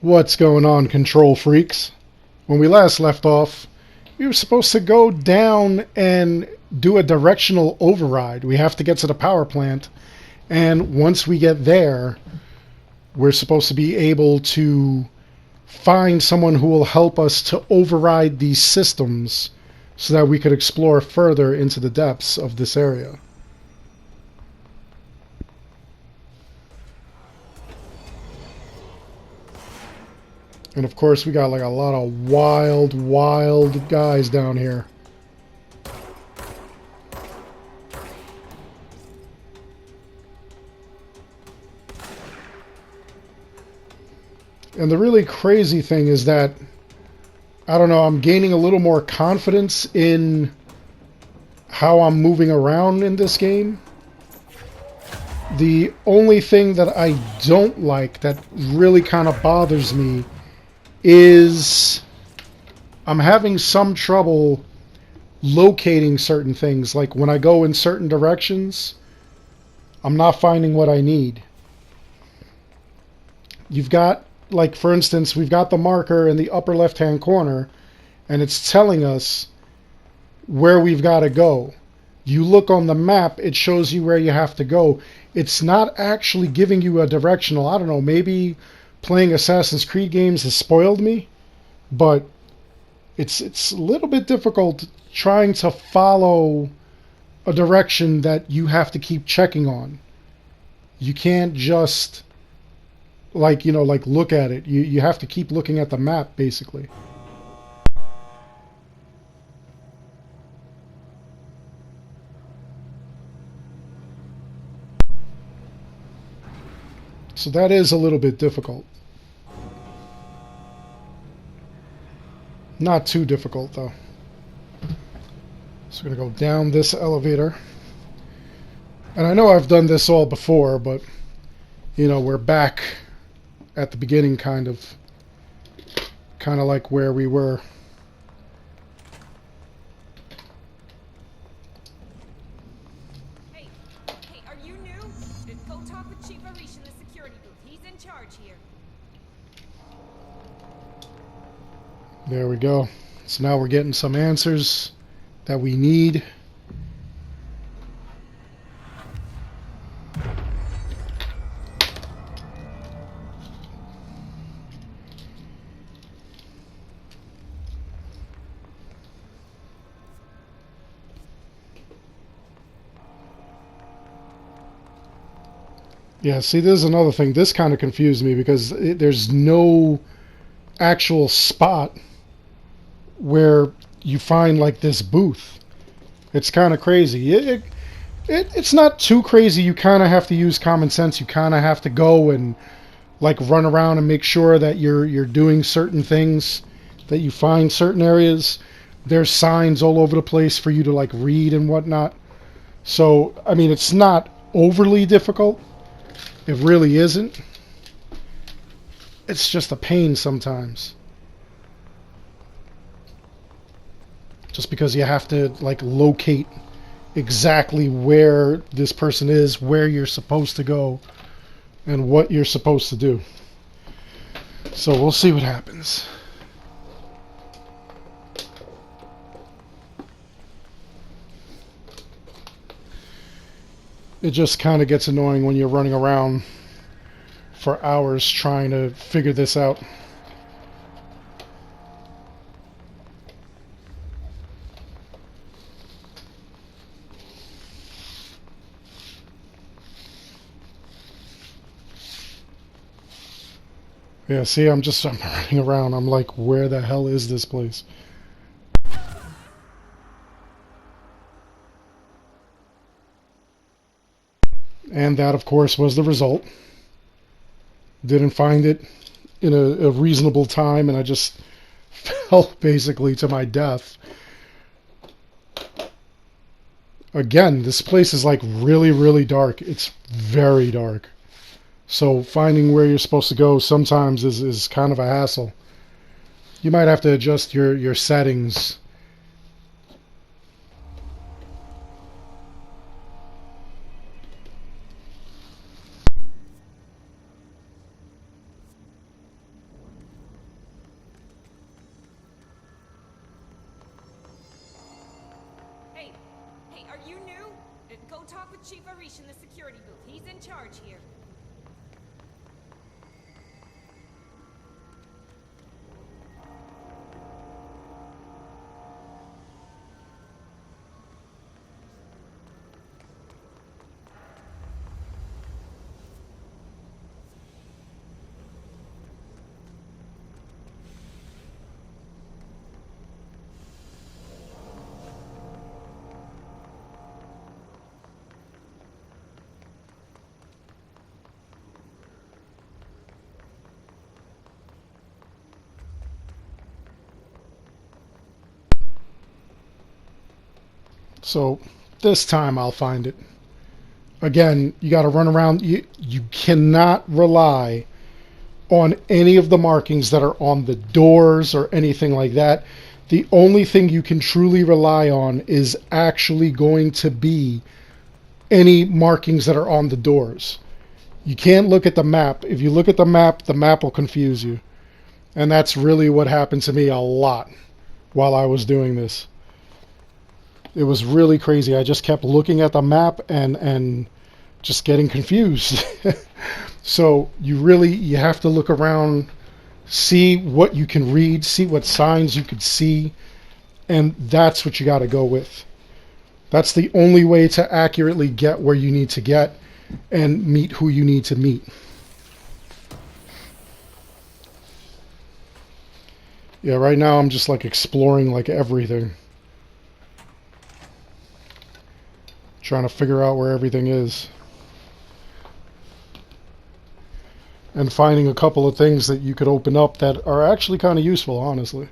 What's going on, control freaks? When we last left off, we were supposed to go down and do a directional override. We have to get to the power plant, and once we get there, we're supposed to be able to find someone who will help us to override these systems so that we could explore further into the depths of this area. And of course, we got like a lot of wild guys down here. And the really crazy thing is that, I don't know, I'm gaining a little more confidence in how I'm moving around in this game. The only thing that I don't like, that really kind of bothers me, is I'm having some trouble locating certain things. Like when I go in certain directions, I'm not finding what I need. You've got, like for instance, we've got the marker in the upper left hand corner, and it's telling us where we've got to go. You look on the map, it shows you where you have to go. It's not actually giving you a directional. I don't know, maybe playing Assassin's Creed games has spoiled me, but it's a little bit difficult trying to follow a direction that you have to keep checking on. You can't just like look at it. You have to keep looking at the map basically. So that is a little bit difficult. Not too difficult, though. So we're going to go down this elevator. And I know I've done this all before, but, you know, we're back at the beginning, kind of like where we were. Hey, are you new? Go talk with Chief Arish in the security booth. He's in charge here. There we go. So now we're getting some answers that we need. Yeah, see, this is another thing. This kind of confused me because there's no actual spot where you find like this booth. It's kind of crazy. It's not too crazy. You kind of have to use common sense. You kind of have to go and like run around and make sure that you're doing certain things, that you find certain areas. There's signs all over the place for you to like read and whatnot. So I mean, it's not overly difficult. It really isn't. It's just a pain sometimes. Just because you have to like locate exactly where this person is, where you're supposed to go, and what you're supposed to do. So we'll see what happens. It just kind of gets annoying when you're running around for hours trying to figure this out. Yeah, see, I'm running around. I'm like, where the hell is this place? And that, of course, was the result. Didn't find it in a reasonable time, and I just fell basically to my death. Again, this place is like really dark. It's very dark. So finding where you're supposed to go sometimes is kind of a hassle. You might have to adjust your settings. you new? Go talk with Chief Arish in the security booth. He's in charge here. So this time I'll find it. Again, you got to run around. You cannot rely on any of the markings that are on the doors or anything like that. The only thing you can truly rely on is actually going to be any markings that are on the doors. You can't look at the map. If you look at the map will confuse you. And that's really what happened to me a lot while I was doing this. It was really crazy. I just kept looking at the map and just getting confused. So you have to look around, see what you can read, see what signs you could see, and that's what you got to go with. That's the only way to accurately get where you need to get and meet who you need to meet. Yeah, right now I'm just like exploring like everything. Trying to figure out where everything is. And finding a couple of things that you could open up that are actually kind of useful, honestly.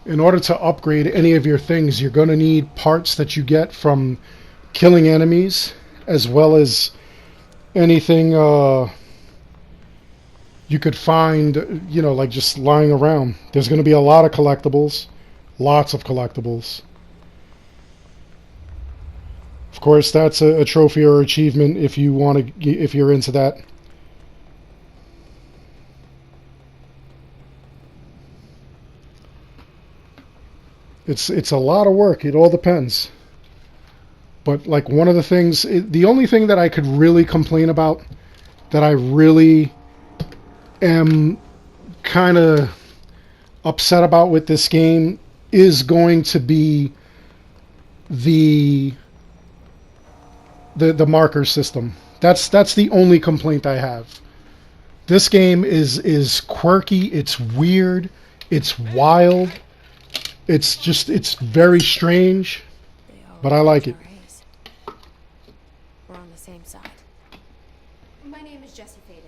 In order to upgrade any of your things, you're going to need parts that you get from killing enemies, as well as anything you could find, like just lying around. There's going to be a lot of collectibles, lots of collectibles. Of course, that's a trophy or achievement if you're into that. It's a lot of work. It all depends. But like one of the things, the only thing that I could really complain about, that I really am kind of upset about with this game, is going to be the marker system. That's the only complaint I have. This game is quirky, it's weird, it's wild, it's very strange, but I like it. We're on the same side. My name is Jessie Faden.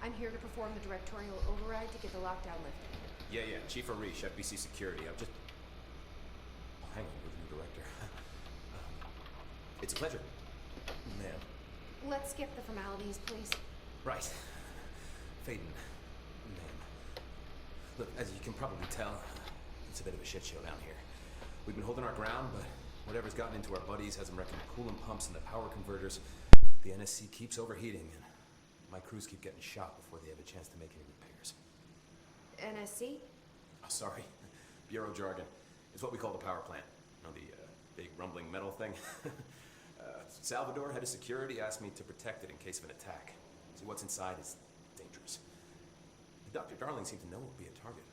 I'm here to perform the Directorial override to get the lockdown lifted. Yeah, Chief Arish, FBC Security. I'm just... Oh, hang on, you're the director. It's a pleasure. Ma'am. Let's skip the formalities, please. Right. Faden. Ma'am. Look, as you can probably tell, it's a bit of a shit show down here. We've been holding our ground, but whatever's gotten into our buddies has them wrecking the coolant pumps and the power converters. The NSC keeps overheating, and my crews keep getting shot before they have a chance to make any repairs. NSC? Oh, sorry. Bureau jargon. It's what we call the power plant. You know, the big rumbling metal thing? Salvador, head of security, asked me to protect it in case of an attack. See, what's inside is dangerous. Dr. Darling seemed to know it would be a target.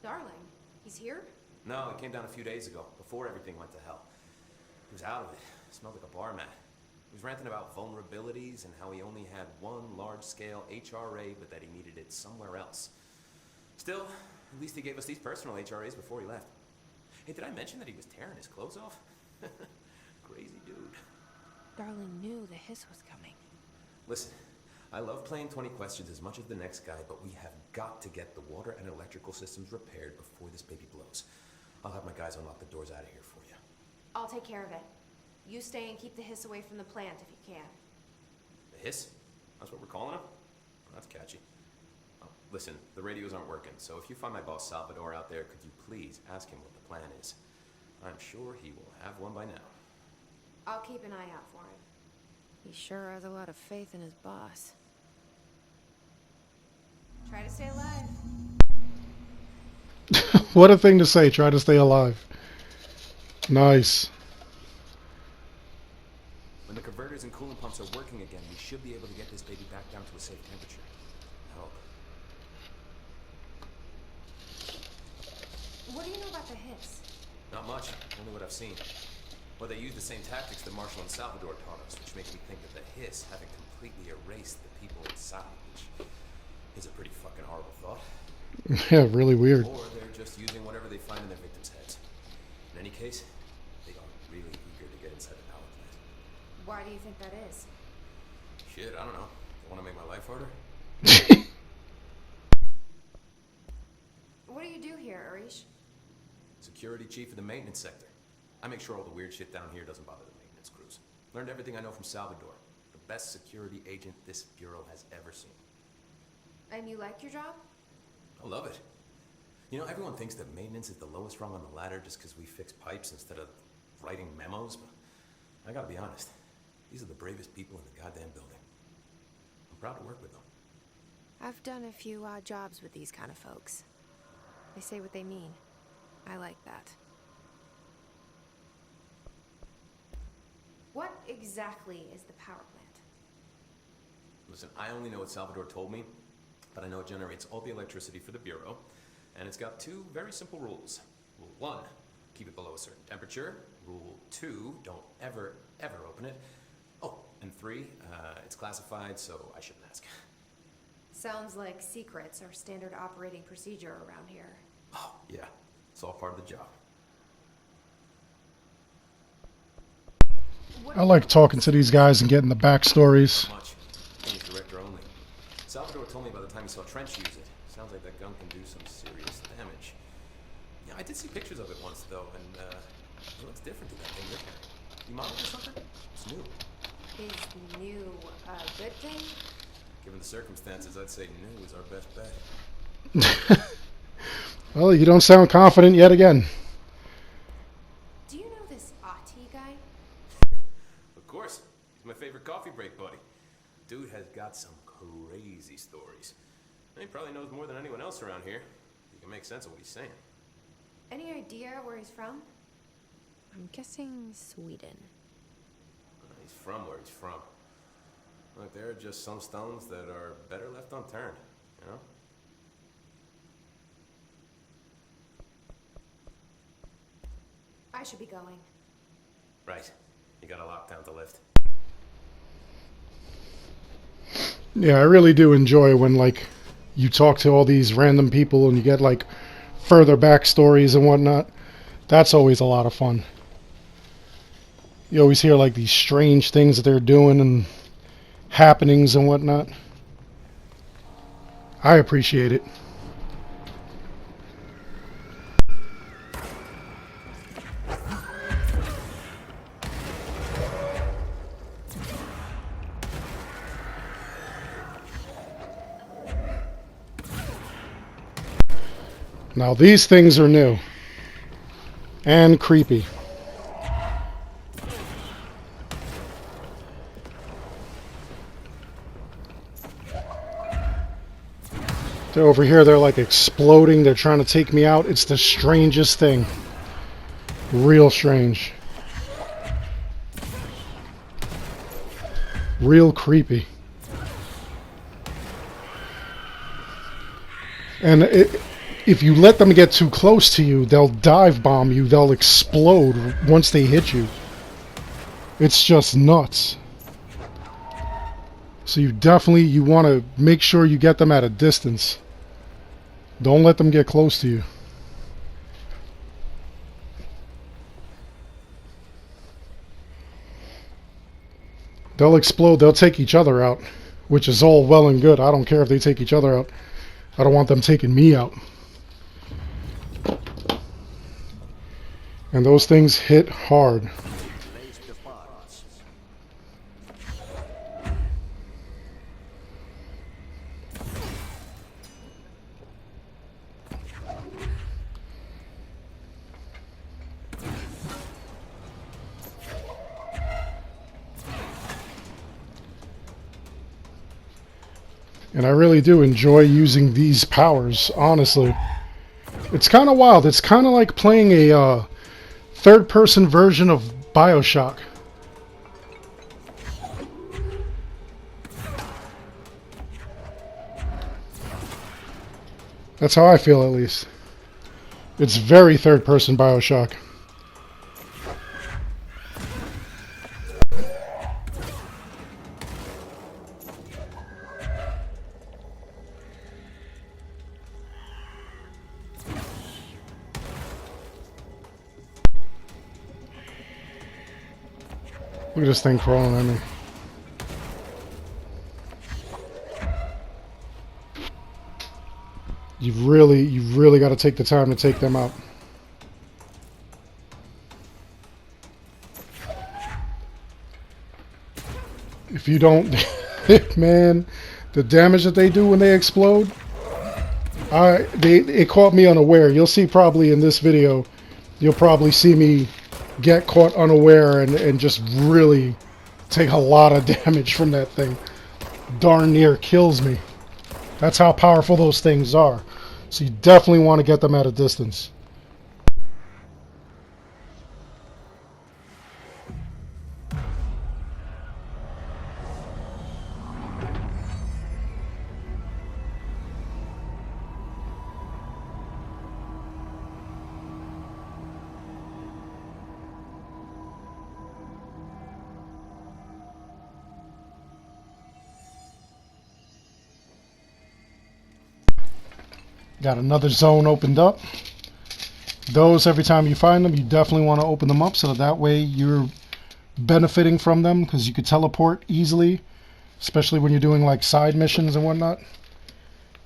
Darling? He's here? No, he came down a few days ago, before everything went to hell. He was out of it. Smelled like a bar mat. He was ranting about vulnerabilities and how he only had one large-scale HRA, but that he needed it somewhere else. Still, at least he gave us these personal HRAs before he left. Hey, did I mention that he was tearing his clothes off? Crazy dude. Darling knew the hiss was coming. Listen, I love playing 20 questions as much as the next guy, but we have got to get the water and electrical systems repaired before this baby blows. I'll have my guys unlock the doors out of here for you. I'll take care of it. You stay and keep the hiss away from the plant if you can. The hiss? That's what we're calling him? Well, that's catchy. Oh, listen, the radios aren't working, so if you find my boss Salvador out there, could you please ask him what the plan is? I'm sure he will have one by now. I'll keep an eye out for him. He sure has a lot of faith in his boss. Try to stay alive. What a thing to say. Try to stay alive. Nice. When the converters and coolant pumps are working again, we should be able to get this baby back down to a safe temperature. I hope. What do you know about the hiss? Not much, only what I've seen. Well, they use the same tactics that Marshall and Salvador taught us, which makes me think that the hiss haven't completely erased the people inside, which is a pretty fucking horrible thought. Yeah, really weird. Or they're just using whatever they find in their victims' heads. In any case, they are really eager to get inside the power plant. Why do you think that is? Shit, I don't know. They want to make my life harder? What do you do here, Arish? Security chief of the maintenance sector. I make sure all the weird shit down here doesn't bother the maintenance crews. Learned everything I know from Salvador. The best security agent this bureau has ever seen. And you like your job? I love it. You know, everyone thinks that maintenance is the lowest rung on the ladder just because we fix pipes instead of writing memos, but I gotta be honest. These are the bravest people in the goddamn building. I'm proud to work with them. I've done a few odd jobs with these kind of folks. They say what they mean. I like that. What exactly is the power plant? Listen, I only know what Salvador told me, but I know it generates all the electricity for the bureau, and it's got two very simple rules. Rule 1, keep it below a certain temperature. Rule 2, don't ever, ever open it. Oh, and 3, it's classified, so I shouldn't ask. Sounds like secrets are standard operating procedure around here. Oh, yeah. It's all part of the job. I like talking to these guys and getting the backstories. Much. He's director only. Salvador told me by the time he saw Trench use it. Sounds like that gun can do some serious damage. Yeah, I did see pictures of it once, though, and it looks different to that thing you're carrying. You modeled or something? It's new. Is new a good thing? Given the circumstances, I'd say new is our best bet. Well, you don't sound confident yet again. Do you know this Ati guy? Of course. He's my favorite coffee break buddy. Dude has got some crazy stories. And he probably knows more than anyone else around here. You can make sense of what he's saying. Any idea where he's from? I'm guessing Sweden. He's from where he's from. Look, there are just some stones that are better left unturned, you know? I should be going. Right. You got a lockdown to lift. Yeah, I really do enjoy when, like, you talk to all these random people and you get, like, further backstories and whatnot. That's always a lot of fun. You always hear, like, these strange things that they're doing and happenings and whatnot. I appreciate it. Now these things are new and creepy. They're over here, they're like exploding, they're trying to take me out. It's the strangest thing. Real strange. Real creepy. And if you let them get too close to you, they'll dive bomb you. They'll explode once they hit you. It's just nuts. So you want to make sure you get them at a distance. Don't let them get close to you. They'll explode. They'll take each other out, which is all well and good. I don't care if they take each other out. I don't want them taking me out. And those things hit hard. And I really do enjoy using these powers, honestly. It's kind of wild. It's kind of like playing a third-person version of BioShock. That's how I feel, at least. It's very third-person BioShock. Look at this thing crawling at me. You've really got to take the time to take them out. If you don't, man, the damage that they do when they explode, it caught me unaware. You'll see probably in this video, you'll probably see me get caught unaware and just really take a lot of damage from that thing. Darn near kills me. That's how powerful those things are. So you definitely want to get them at a distance. Got another zone opened up. Those, every time you find them, you definitely want to open them up so that way you're benefiting from them, because you could teleport easily, especially when you're doing like side missions and whatnot.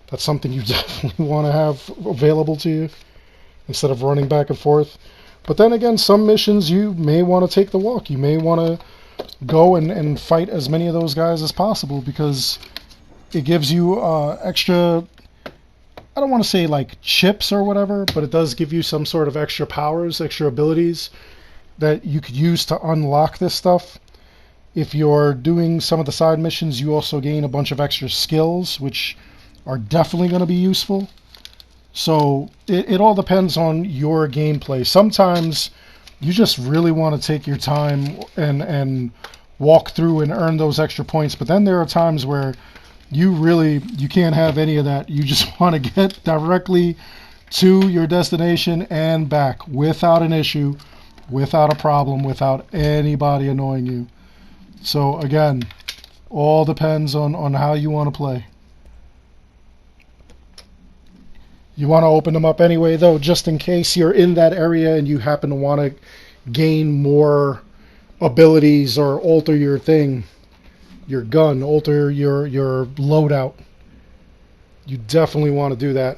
That's something you definitely want to have available to you instead of running back and forth. But then again, some missions you may want to take the walk. You may want to go and fight as many of those guys as possible, because it gives you extra, I don't want to say like chips or whatever, but it does give you some sort of extra powers, extra abilities that you could use to unlock this stuff. If you're doing some of the side missions, you also gain a bunch of extra skills, which are definitely going to be useful. So it all depends on your gameplay. Sometimes you just really want to take your time and walk through and earn those extra points, but then there are times where you can't have any of that. You just want to get directly to your destination and back without an issue, without a problem, without anybody annoying you. So again, all depends on how you want to play. You want to open them up anyway, though, just in case you're in that area and you happen to want to gain more abilities or alter your thing. Your gun, alter your loadout. You definitely want to do that.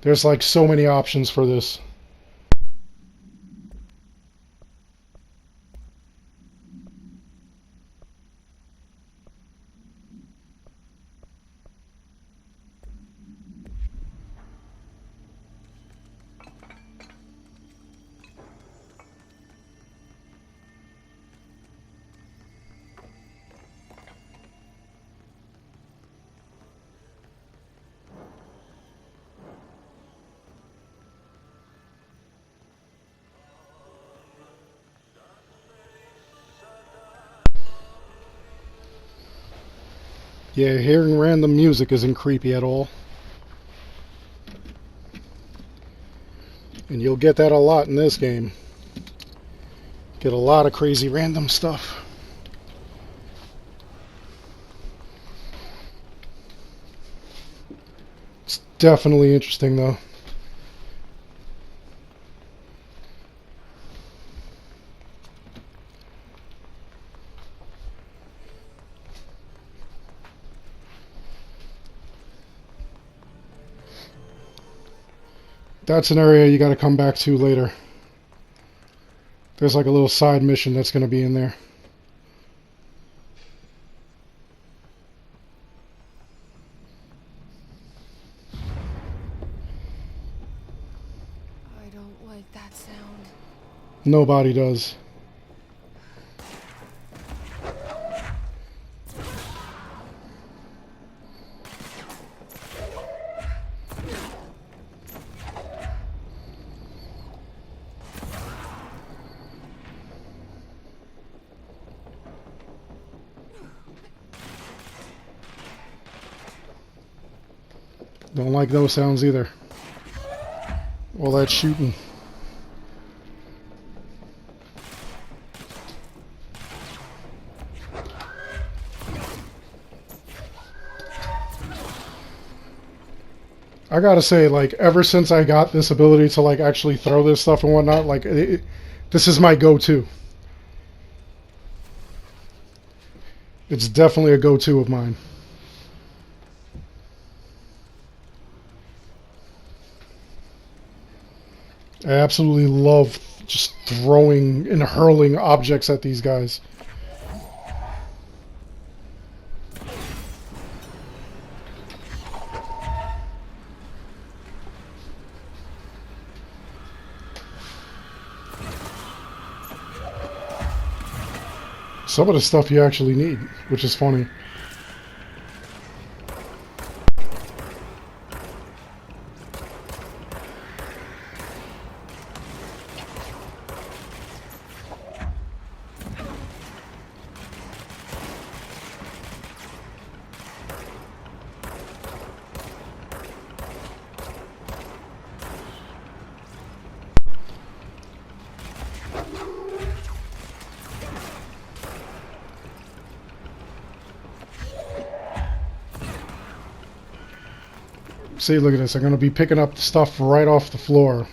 There's like so many options for this. Yeah, hearing random music isn't creepy at all. And you'll get that a lot in this game. Get a lot of crazy random stuff. It's definitely interesting though. That's an area you got to come back to later. There's like a little side mission that's going to be in there. I don't like that sound. Nobody does. Don't like those sounds either. All that shooting. I gotta say, like, ever since I got this ability to, like, actually throw this stuff and whatnot, like, this is my go-to. It's definitely a go-to of mine. I absolutely love just throwing and hurling objects at these guys. Some of the stuff you actually need, which is funny. See, look at this. I'm going to be picking up the stuff right off the floor.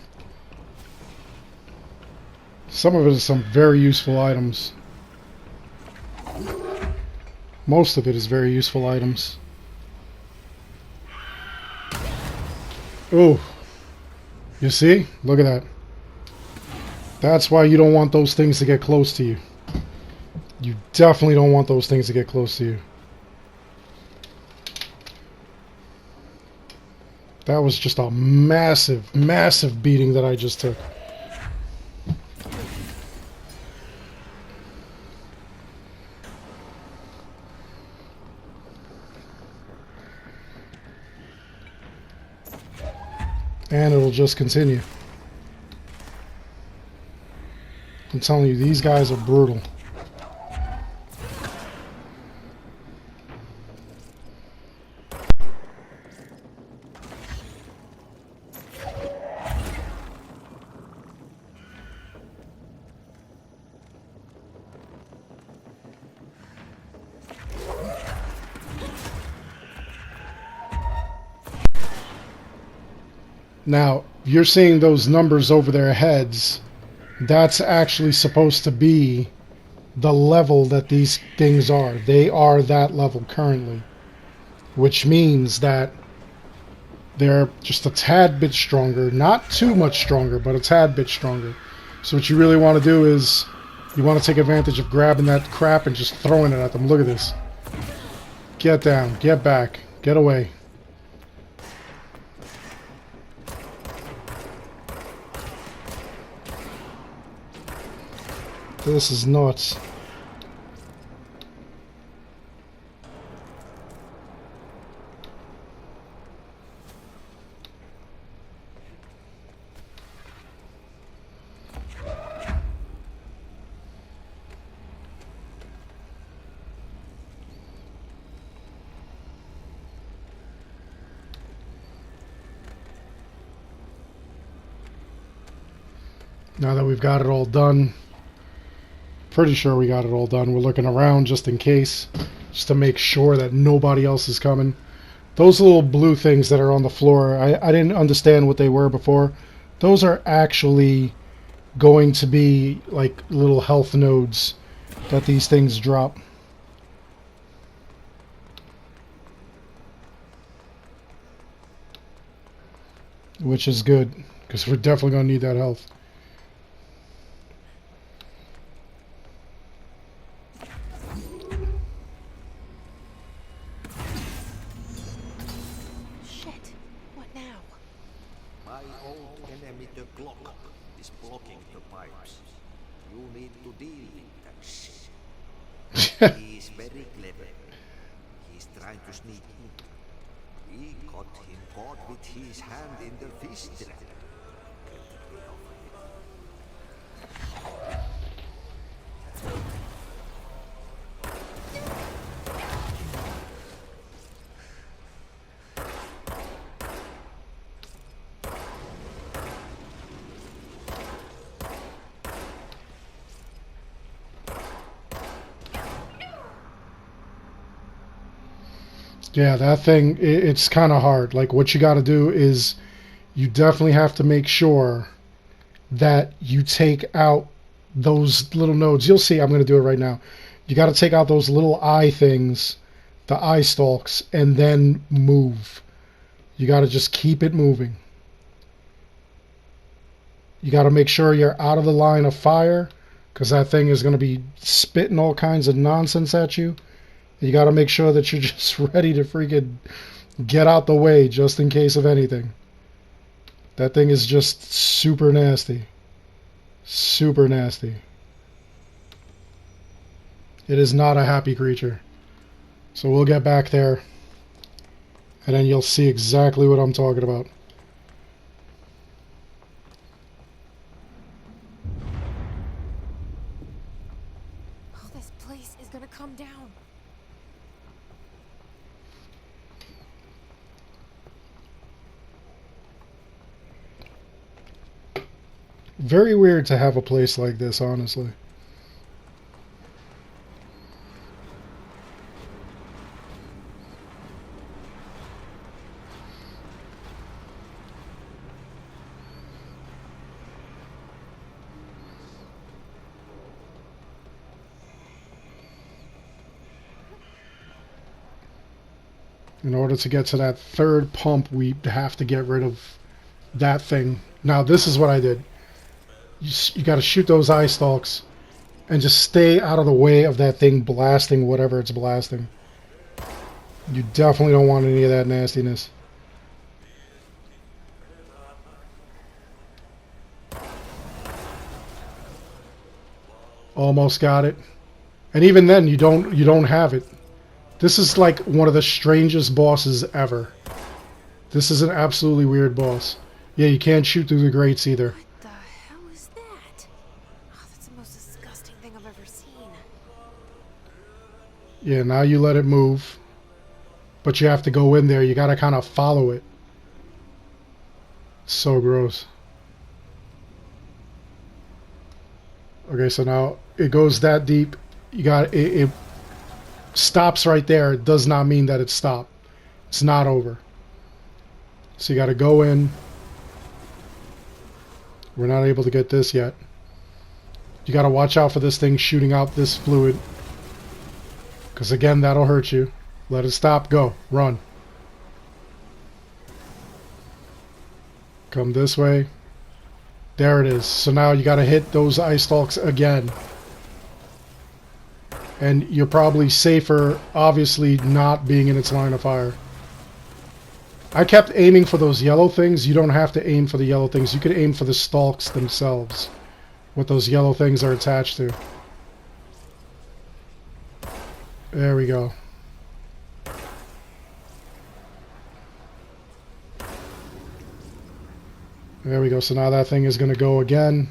Some of it is some very useful items. Most of it is very useful items. Oh, you see? Look at that. That's why you don't want those things to get close to you. You definitely don't want those things to get close to you. That was just a massive, massive beating that I just took. And it'll just continue. I'm telling you, these guys are brutal. Now, you're seeing those numbers over their heads. That's actually supposed to be the level that these things are. They are that level currently. Which means that they're just a tad bit stronger. Not too much stronger, but a tad bit stronger. So what you really want to do is, you want to take advantage of grabbing that crap and just throwing it at them. Look at this. Get down. Get back. Get away. This is nuts. Now that we've got it all done, pretty sure we got it all done. We're looking around just in case, just to make sure that nobody else is coming. Those little blue things that are on the floor, I didn't understand what they were before. Those are actually going to be like little health nodes that these things drop. Which is good, because we're definitely going to need that health. He's very clever. He's trying to sneak in. We got him caught with his hand in the fish trap. Yeah, that thing, it's kind of hard. Like, what you got to do is you definitely have to make sure that you take out those little nodes. You'll see, I'm going to do it right now. You got to take out those little eye things, the eye stalks, and then move. You got to just keep it moving. You got to make sure you're out of the line of fire, because that thing is going to be spitting all kinds of nonsense at you. You got to make sure that you're just ready to freaking get out the way just in case of anything. That thing is just super nasty. Super nasty. It is not a happy creature. So we'll get back there, and then you'll see exactly what I'm talking about. Oh, this place is gonna come down. Very weird to have a place like this, honestly. In order to get to that third pump, we have to get rid of that thing. Now, this is what I did. You got to shoot those eye stalks and just stay out of the way of that thing blasting whatever it's blasting. You definitely don't want any of that nastiness. Almost got it. And even then, you don't have it. This is like one of the strangest bosses ever. This is an absolutely weird boss. Yeah, you can't shoot through the grates either. What the hell is that? Oh, that's the most disgusting thing I've ever seen. Yeah, now you let it move. But you have to go in there. You gotta kind of follow it. So gross. Okay, so now it goes that deep. You got it stops right there. It does not mean that it stopped. It's not over. So you got to go in. We're not able to get this yet. You got to watch out for this thing shooting out this fluid, because again, that'll hurt you. Let it stop. Go. Run. Come this way. There it is. So now you got to hit those eye stalks again. And you're probably safer, obviously, not being in its line of fire. I kept aiming for those yellow things. You don't have to aim for the yellow things. You could aim for the stalks themselves, what those yellow things are attached to. There we go. There we go. So now that thing is going to go again.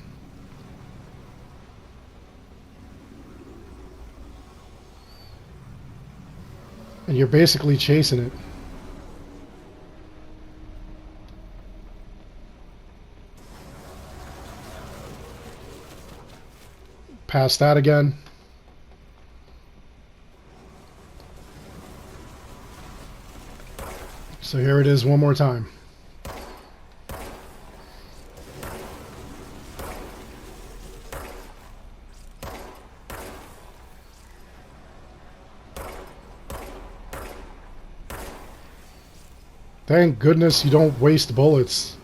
And you're basically chasing it. Past that again. So here it is one more time. Thank goodness you don't waste bullets.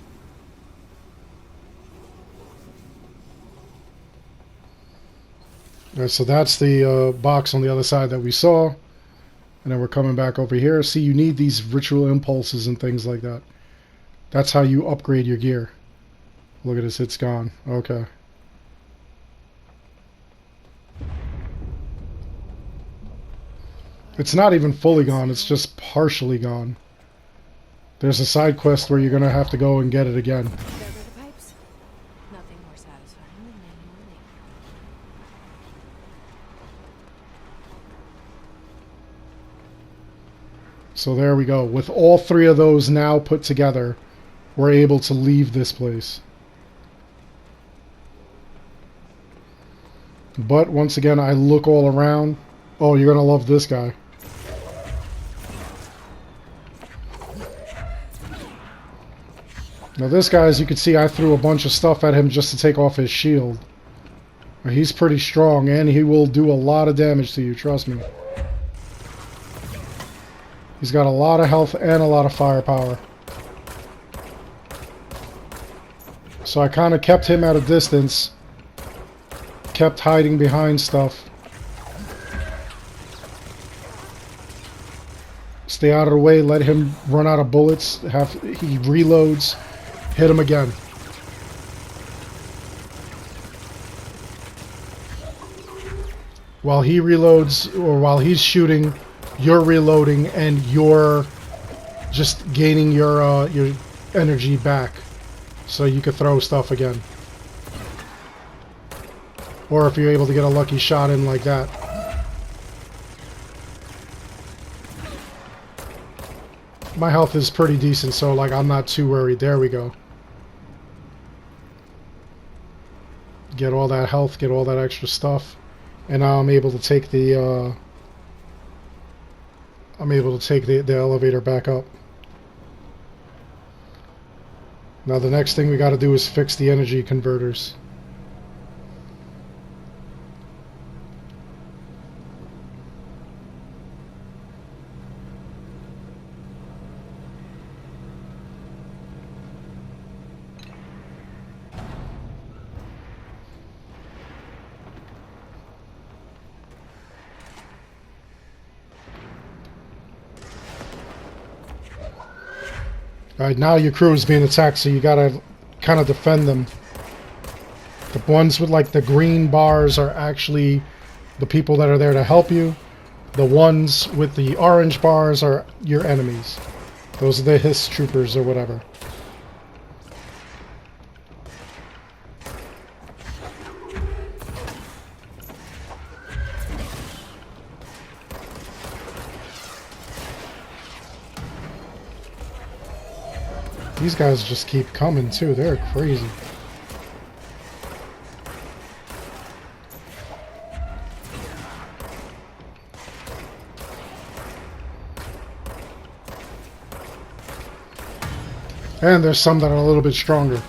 Alright, so that's the box on the other side that we saw. And then we're coming back over here. See, you need these ritual impulses and things like that. That's how you upgrade your gear. Look at this, it's gone. Okay. It's not even fully gone, it's just partially gone. There's a side quest where you're going to have to go and get it again. There go the pipes. Nothing more satisfying than manual labor. So there we go. With all three of those now put together, we're able to leave this place. But once again, I look all around. Oh, you're going to love this guy. Now this guy, as you can see, I threw a bunch of stuff at him just to take off his shield. He's pretty strong, and he will do a lot of damage to you, trust me. He's got a lot of health and a lot of firepower. So I kind of kept him at a distance. Kept hiding behind stuff. Stay out of the way, let him run out of bullets. He reloads. Hit him again. While he reloads, or while he's shooting, you're reloading, and you're just gaining your energy back, so you could throw stuff again. Or if you're able to get a lucky shot in like that. My health is pretty decent, so like I'm not too worried. There we go. Get all that health, get all that extra stuff, and now I'm able to take the the elevator back up. Now the next thing we got to do is fix the energy converters. Alright, now your crew is being attacked, so you gotta kind of defend them. The ones with like the green bars are actually the people that are there to help you. The ones with the orange bars are your enemies. Those are the hiss troopers or whatever. These guys just keep coming too, they're crazy. And there's some that are a little bit stronger.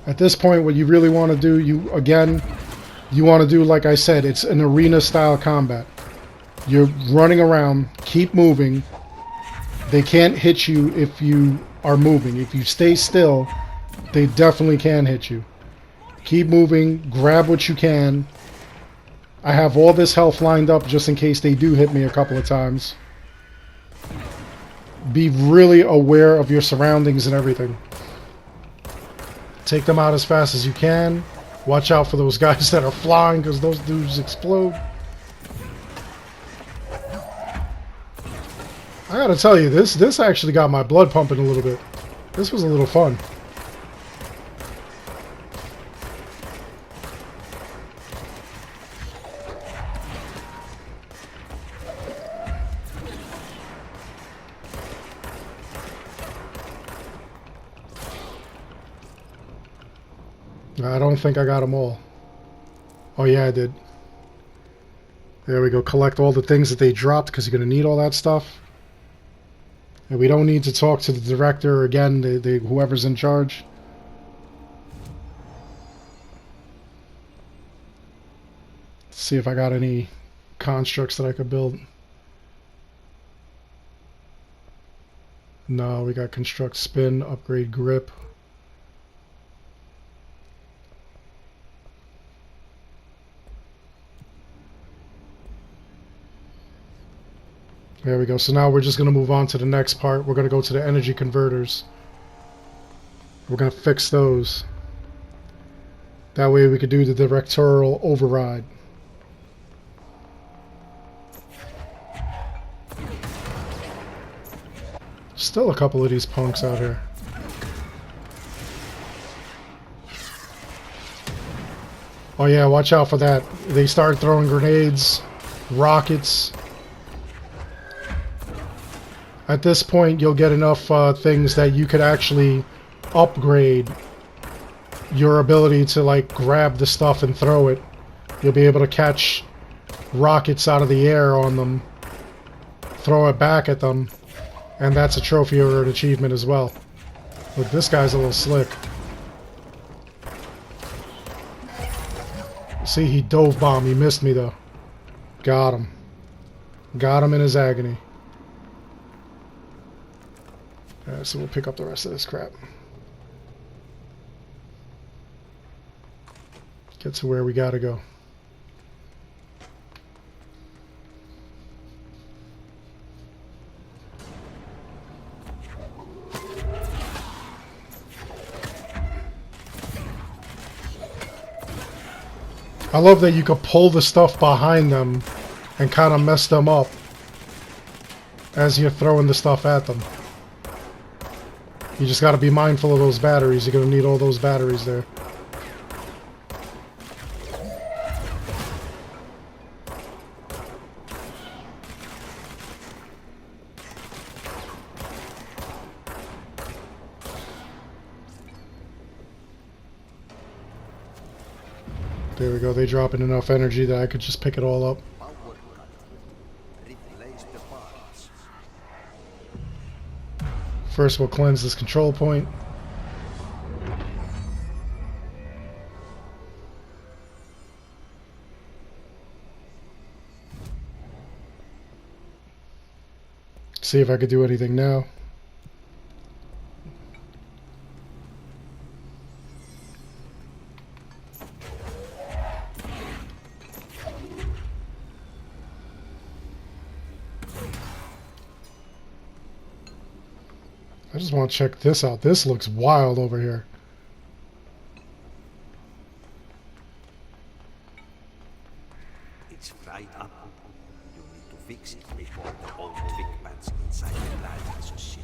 At this point, what you really want to do, you want to do, like I said, it's an arena style combat. You're running around, keep moving. They can't hit you if you are moving. If you stay still, they definitely can hit you. Keep moving, grab what you can. I have all this health lined up just in case they do hit me a couple of times. Be really aware of your surroundings and everything. Take them out as fast as you can. Watch out for those guys that are flying, because those dudes explode. I gotta tell you, this actually got my blood pumping a little bit. This was a little fun. I don't think I got them all. Oh yeah, I did. There we go. Collect all the things that they dropped, because you're going to need all that stuff. And we don't need to talk to the director again, whoever's in charge. Let's see if I got any constructs that I could build. No, we got construct spin, upgrade grip. There we go. So now we're just going to move on to the next part. We're going to go to the energy converters. We're going to fix those. That way we could do the directorial override. Still a couple of these punks out here. Oh yeah, watch out for that. They start throwing grenades, rockets. At this point, you'll get enough things that you could actually upgrade your ability to like grab the stuff and throw it. You'll be able to catch rockets out of the air on them throw it back at them, and that's a trophy or an achievement as well. Look, this guy's a little slick. See, he dove bomb. He missed me, though. Got him. Got him in his agony. Alright, so we'll pick up the rest of this crap. Get to where we gotta go. I love that you could pull the stuff behind them and kind of mess them up as you're throwing the stuff at them. You just got to be mindful of those batteries. You're going to need all those batteries there. There we go. They drop in enough energy that I could just pick it all up. Power cut. Replace the parts. First, we'll cleanse this control point. See if I could do anything now. I just want to check this out. This looks wild over here. It's fried up. You need to fix it before the old twig bats inside the lighthouse ship.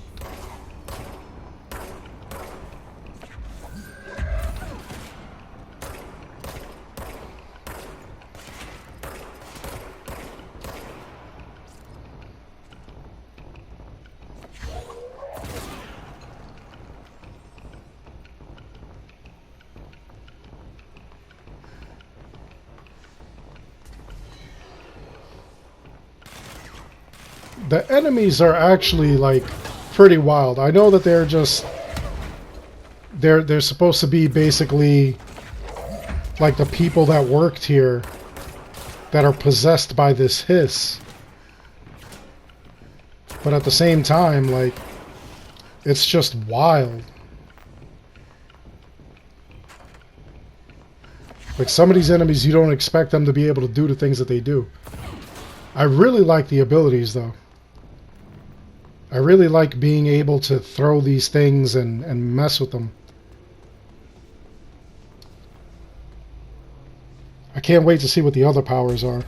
The enemies are actually like pretty wild. I know that they're just they're supposed to be basically like the people that worked here that are possessed by this hiss. But at the same time, like, it's just wild. Like, some of these enemies, you don't expect them to be able to do the things that they do. I really like the abilities, though. I really like being able to throw these things and mess with them. I can't wait to see what the other powers are.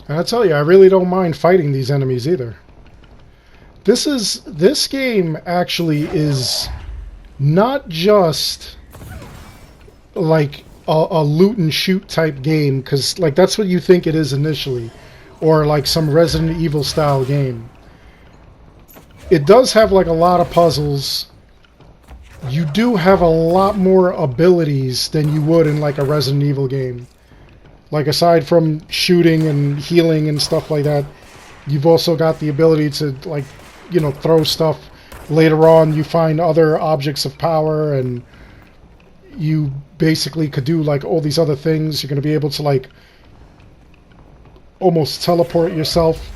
And I tell you, I really don't mind fighting these enemies either. This game actually is not just like a loot and shoot type game, because like that's what you think it is initially, or like some Resident Evil style game. It does have like a lot of puzzles. You do have a lot more abilities than you would in like a Resident Evil game. Like, aside from shooting and healing and stuff like that, you've also got the ability to, like, you know, throw stuff. Later on, you find other objects of power, and you basically could do, like, all these other things. You're going to be able to, like, almost teleport yourself.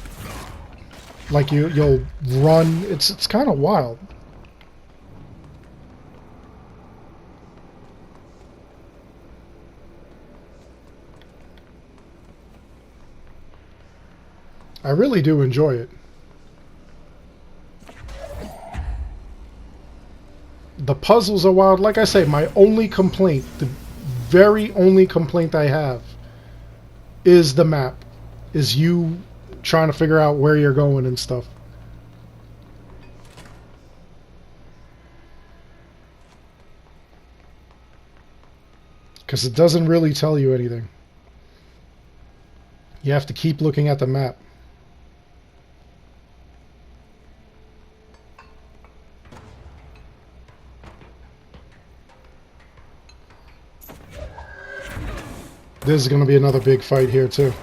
Like, you'll run. It's kind of wild. I really do enjoy it. The puzzles are wild. Like I say, my only complaint, the very only complaint I have, is the map. Is you trying to figure out where you're going and stuff. because it doesn't really tell you anything. You have to keep looking at the map. This is going to be another big fight here too.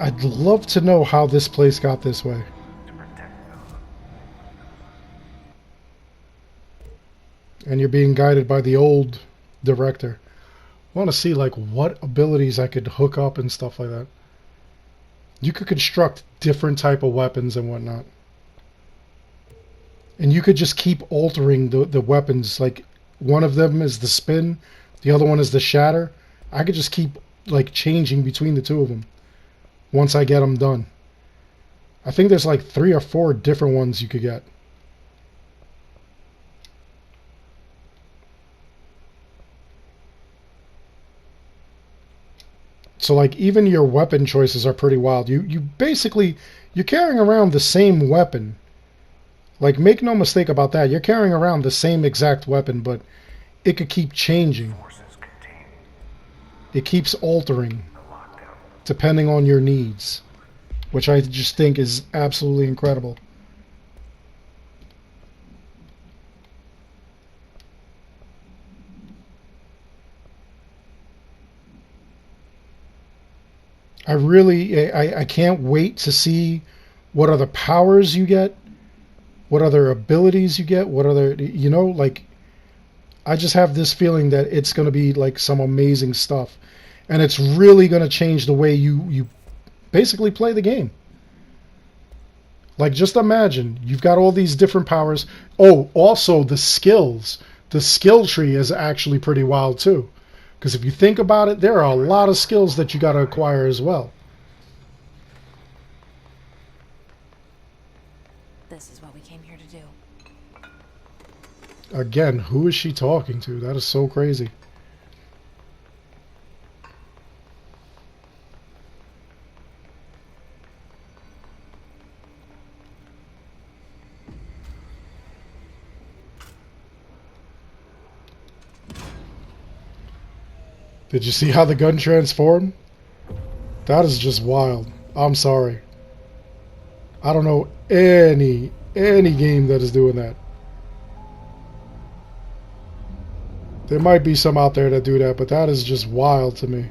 I'd love to know how this place got this way. And you're being guided by the old director. I want to see like what abilities I could hook up and stuff like that. You could construct different type of weapons and whatnot. And you could just keep altering the weapons. Like one of them is the spin, the other one is the shatter. I could just keep like changing between the two of them once I get them done. I think there's like 3 or 4 different ones you could get. So like even your weapon choices are pretty wild. You basically, you're carrying around the same weapon. Like make no mistake about that. You're carrying around the same exact weapon, but it could keep changing. It keeps altering depending on your needs, which I just think is absolutely incredible. I can't wait to see what other powers you get, what other abilities you get, what other, you know, like, I just have this feeling that it's going to be like some amazing stuff. And it's really going to change the way you basically play the game. Like, just imagine, you've got all these different powers. Oh, also the skills. The skill tree is actually pretty wild too. Because if you think about it, there are a lot of skills that you got to acquire as well. This is what we came here to do. Again, who is she talking to? That is so crazy. Did you see how the gun transformed? That is just wild. I'm sorry. I don't know any game that is doing that. There might be some out there that do that, but that is just wild to me.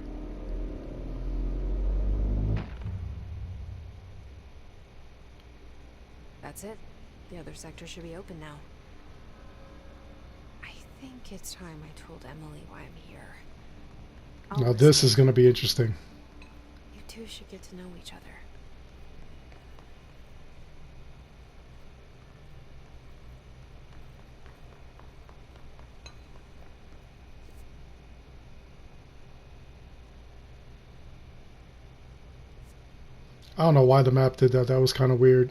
That's it. The other sector should be open now. I think it's time I told Emily why I'm here. Now this is going to be interesting. You two should get to know each other. I don't know why the map did that. That was kind of weird.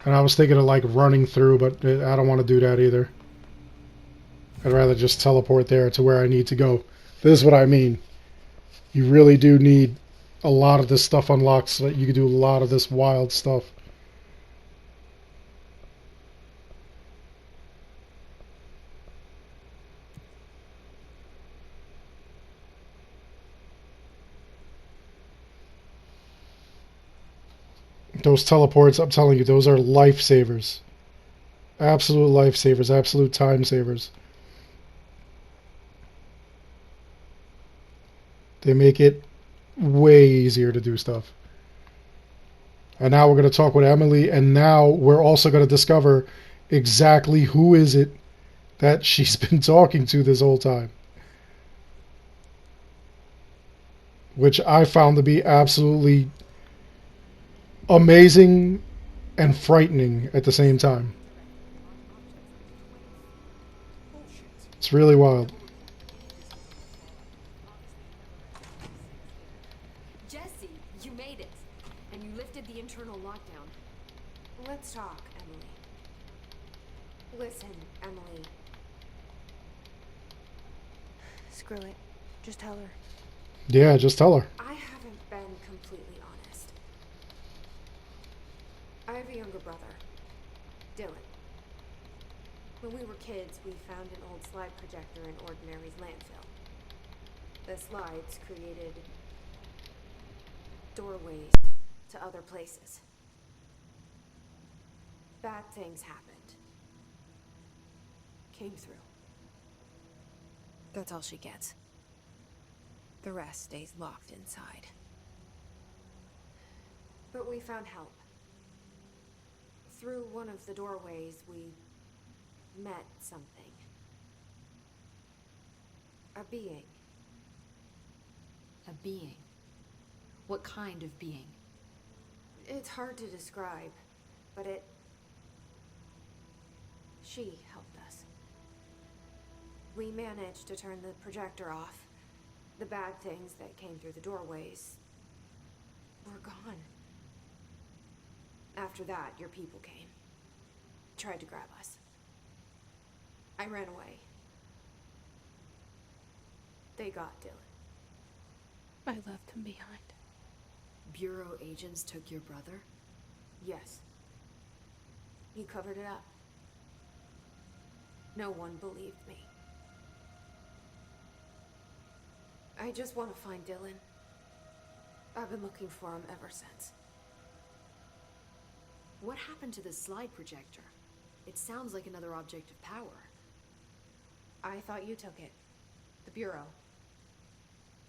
And I was thinking of like running through, but I don't want to do that either. I'd rather just teleport there to where I need to go. This is what I mean. You really do need a lot of this stuff unlocked so that you can do a lot of this wild stuff. Those teleports, I'm telling you, those are lifesavers. Absolute lifesavers, absolute time savers. They make it way easier to do stuff. And now we're going to talk with Emily, and now we're also going to discover exactly who is it that she's been talking to this whole time. Which I found to be absolutely amazing and frightening at the same time. It's really wild. Jessie, you made it. And you lifted the internal lockdown. Let's talk, Emily. Listen, Emily. Screw it. Just tell her. Yeah, just tell her. I haven't been completely honest. I have a younger brother, Dylan. When we were kids, we found an old slide projector in Ordinary's landfill. The slides created doorways to other places. Bad things happened. Came through. That's all she gets. The rest stays locked inside. But we found help. Through one of the doorways, we met something. A being. A being? What kind of being? It's hard to describe, but she helped us. We managed to turn the projector off. The bad things that came through the doorways were gone. After that, your people came. Tried to grab us. I ran away. They got Dylan. I left him behind. Bureau agents took your brother? Yes. You covered it up. No one believed me. I just want to find Dylan. I've been looking for him ever since. What happened to the slide projector? It sounds like another object of power. I thought you took it. The Bureau.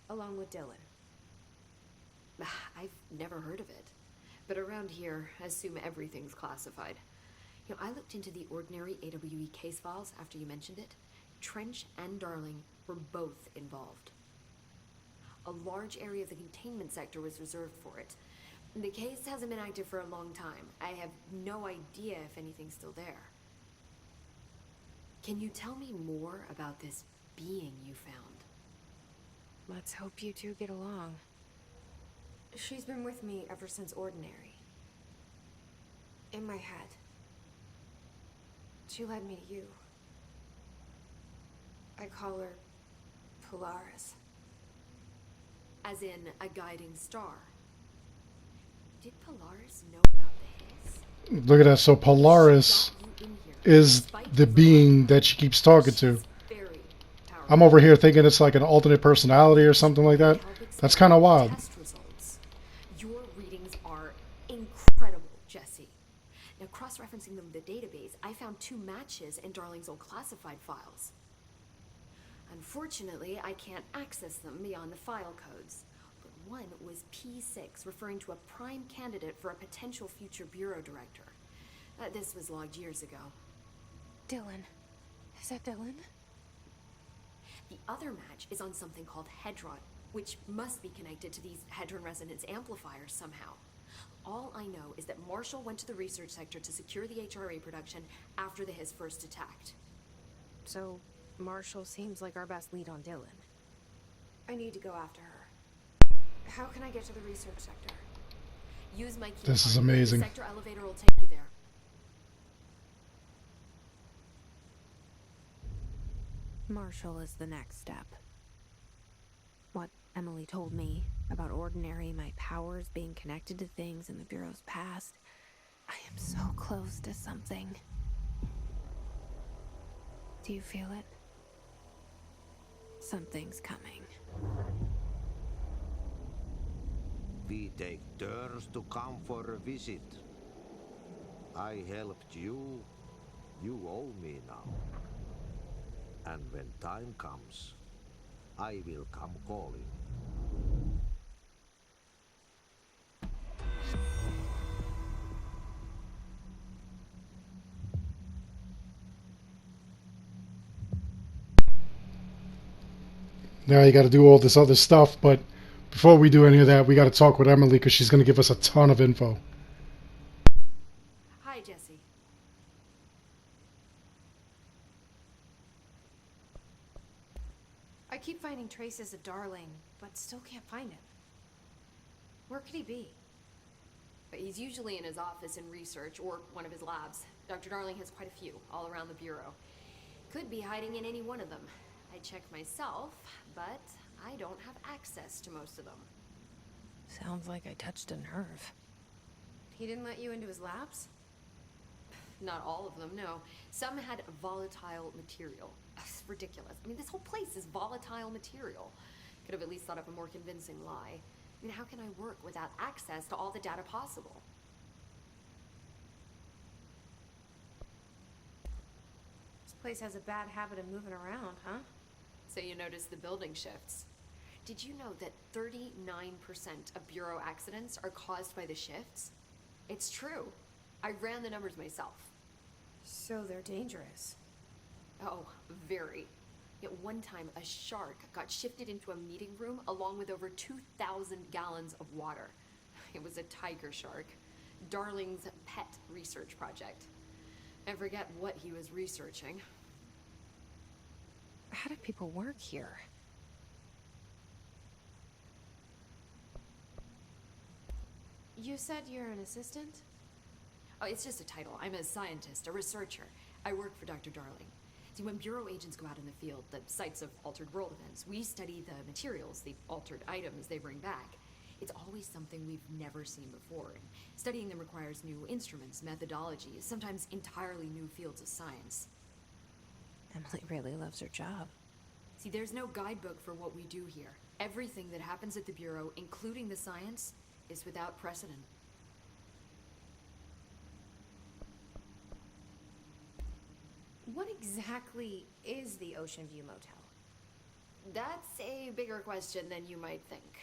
Along with Dylan. I've never heard of it. But around here, I assume everything's classified. You know, I looked into the Ordinary AWE case files after you mentioned it. Trench and Darling were both involved. A large area of the containment sector was reserved for it. The case hasn't been active for a long time. I have no idea if anything's still there. Can you tell me more about this being you found? Let's hope you two get along. She's been with me ever since Ordinary. In my head. She led me to you. I call her Polaris. As in a guiding star. Did Polaris know about the Hiss? Look at that. So Polaris is the being that she keeps talking to. I'm over here thinking it's like an alternate personality or something like that. That's kind of wild. Your readings are incredible, Jessie. Now, cross-referencing them with the database, I found 2 matches in Darling's old classified files. Unfortunately, I can't access them beyond the file codes. But one was P6, referring to a prime candidate for a potential future bureau director. This was logged years ago. Dylan. Is that Dylan? The other match is on something called Hedron, which must be connected to these Hedron resonance amplifiers somehow. All I know is that Marshall went to the research sector to secure the HRA production after the Hiss first attacked. So, Marshall seems like our best lead on Dylan. I need to go after her. How can I get to the research sector? Use my key This is card. amazing. The sector elevator will take you there. Marshall is the next step. What Emily told me about Ordinary, my powers being connected to things in the Bureau's past. I am so close to something. Do you feel it? Something's coming. We take turns to come for a visit. I helped you. You owe me now. And when time comes, I will come calling. Now you got to do all this other stuff, but before we do any of that, we got to talk with Emily because she's going to give us a ton of info. Hi, Jessie. I keep finding traces of Darling, but still can't find him. Where could he be? But he's usually in his office in research or one of his labs. Dr. Darling has quite a few all around the Bureau. Could be hiding in any one of them. I checked myself, but I don't have access to most of them. Sounds like I touched a nerve. He didn't let you into his labs? Not all of them, no. Some had volatile material. It's ridiculous. I mean, this whole place is volatile material. Could have at least thought of a more convincing lie. I mean, how can I work without access to all the data possible? This place has a bad habit of moving around, huh? So you notice the building shifts. Did you know that 39% of Bureau accidents are caused by the shifts? It's true. I ran the numbers myself. So they're dangerous. Oh, very. At one time, a shark got shifted into a meeting room along with over 2,000 gallons of water. It was a tiger shark. Darling's pet research project. I forget what he was researching. How do people work here? You said you're an assistant? Oh, it's just a title. I'm a scientist, a researcher. I work for Dr. Darling. See, when Bureau agents go out in the field, the sites of altered world events, we study the materials, the altered items they bring back. It's always something we've never seen before. And studying them requires new instruments, methodologies, sometimes entirely new fields of science. Emily really loves her job. See, there's no guidebook for what we do here. Everything that happens at the Bureau, including the science, is without precedent. What exactly is the Ocean View Motel? That's a bigger question than you might think.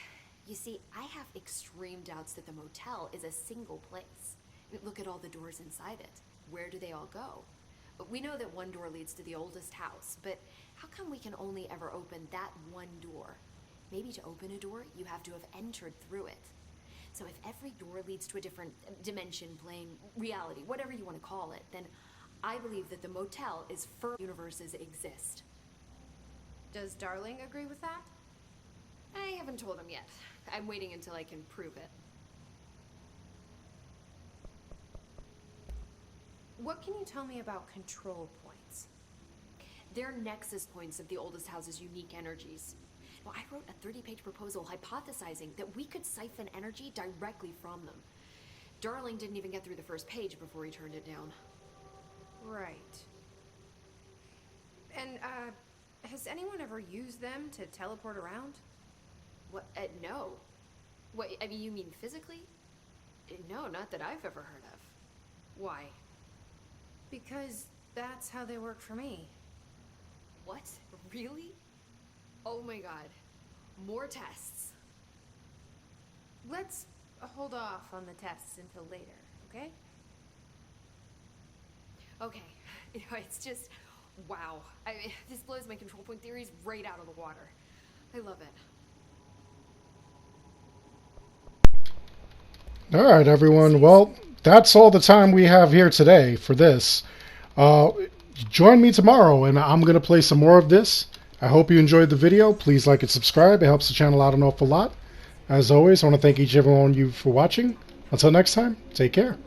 You see, I have extreme doubts that the motel is a single place. Look at all the doors inside it. Where do they all go? We know that one door leads to the oldest house, but how come we can only ever open that one door? Maybe to open a door, you have to have entered through it. So if every door leads to a different dimension, plane, reality, whatever you want to call it, then I believe that the motel is for universes exist. Does Darling agree with that? I haven't told him yet. I'm waiting until I can prove it. What can you tell me about control points? They're nexus points of the oldest house's unique energies. Now, I wrote a 30-page proposal hypothesizing that we could siphon energy directly from them. Darling didn't even get through the first page before he turned it down. Right. And, has anyone ever used them to teleport around? What? No. What, I mean, you mean physically? No, not that I've ever heard of. Why? Because that's how they work for me. What? Really? Oh my god. More tests. Let's hold off on the tests until later, okay? Okay. You know, it's just, wow. I mean, this blows my control point theories right out of the water. I love it. All right, everyone. Well, that's all the time we have here today for this. Join me tomorrow, and I'm going to play some more of this. I hope you enjoyed the video. Please like and subscribe. It helps the channel out an awful lot. As always, I want to thank each and every one of you for watching. Until next time, take care.